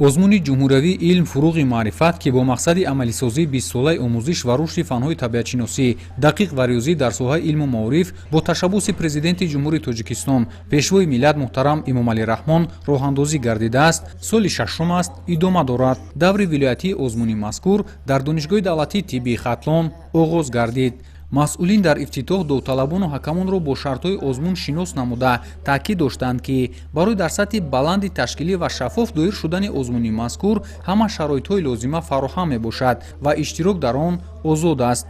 озмуни ҷумҳуриявӣ илм фуруғи маърифат ки бо мақсади амалисозии 20 солаи омӯзиш ва рушди фанҳои табиатшиносӣ дақиқ ва риёзӣ дар соҳаи илму маориф бо ташаббуси президенти ҷумҳурии Тоҷикистон пешвои миллат муҳтарам Эмомалӣ Раҳмон роҳандозӣ гардидааст, соли шашум аст, идома дорад. Даври вилоятии озмуни мазкур дар Донишгоҳи давлатии тиббии Хатлон оғоз гардид. масъулин дар ифтитоҳ довталабону ҳакамонро бо шартҳои озмун шинос намуда таъкид доштанд ки барои дар сатҳи баланди ташкилӣ ва шаффоф доир шудани озмуни мазкур ҳама шароитҳои лозима фароҳам мебошад ва иштирок дар он озод аст.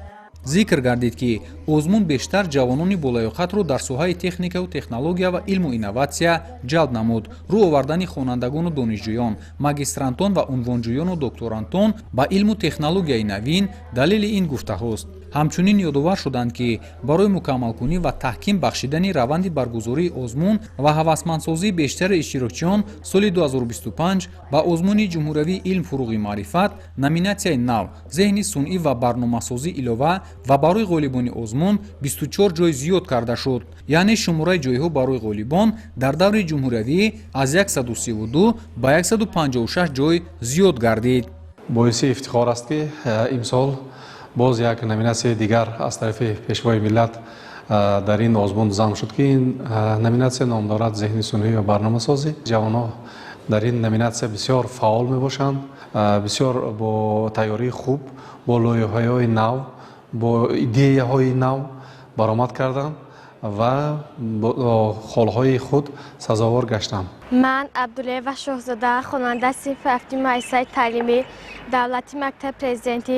зикр гардид ки озмун бештар ҷавонони болаёқатро дар соҳаи техникаву технология ва илму инноватсия ҷалб намуд. рӯ овардани хонандагону донишҷӯён, магистрантон ва унвонҷӯёну докторантон ба илму технологияи навин далели ин гуфтаҳост. ҳамчунин ёдовар шуданд ки барои мукаммалкунӣ ва таҳким бахшидани раванди баргузории озмун ва ҳавасмандсозии бештари иштирокчиён соли 2025 ба озмуни ҷумҳуриявии илм фуруғи маърифат номинатсияи нав зеҳни сунъӣ ва барномасозӣ илова ва барои ғолибони озмун 24 ҷой зиёд карда шуд. яъне шумораи ҷойҳо барои ғолибон дар даври ҷумҳуриявӣ аз 132 ба 156 ҷой зиёд гардид. боиси ифтихор аст ки имсол боз як номинатсияи дигар аз тарафи пешвои миллат дар ин озмун замъ шуд ки ин номинатсия ном дорад зеҳни сунъӣ ва барномасозӣ. ҷавонҳо дар ин номинатсия бисёр фаъол мебошанд, бисёр бо тайёрии хуб, бо лоиҳаҳои нав, бо идеяҳои нав баромад карданд ва бо холҳои худ сазовор гаштанд. ман Абдуллаева Шоҳзода, хонанда синфи ҳафтуми муассисаи таълимии давлати мактаби президентӣ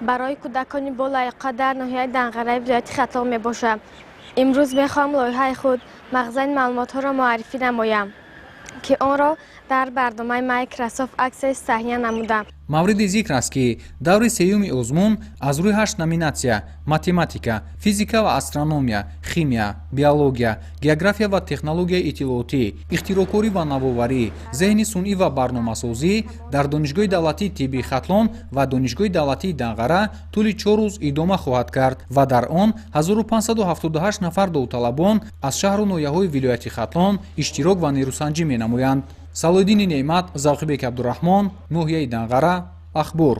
барои кӯдакони болаёқат дар ноҳияи Данғараи вилояти Хатлон мебошам. имрӯз мехоҳам лоиҳаи худ мағзани маълумотҳоро муаррифӣ намоям ки онро дар барномаи Microsoft Access таҳия намудам. мавриди зикр аст ки даври сеюми озмун аз рӯи 8 номинатсия математика, физика ва астрономия, химия, биология, география ва технологияи иттилоотӣ, ихтироъкорӣ ва навоварӣ, зеҳни сунъӣ ва барномасозӣ дар Донишгоҳи давлатии тиббии Хатлон ва Донишгоҳи давлатии Данғара тӯли 4 рӯз идома хоҳад кард ва дар он 1578 нафар довталабон аз шаҳру ноҳияҳои вилояти Хатлон иштирок ва нерӯсанҷӣ менамоянд. Салоиддини Неъмат, Завқибек Абдураҳмон, ноҳияи Данғара, ахбор.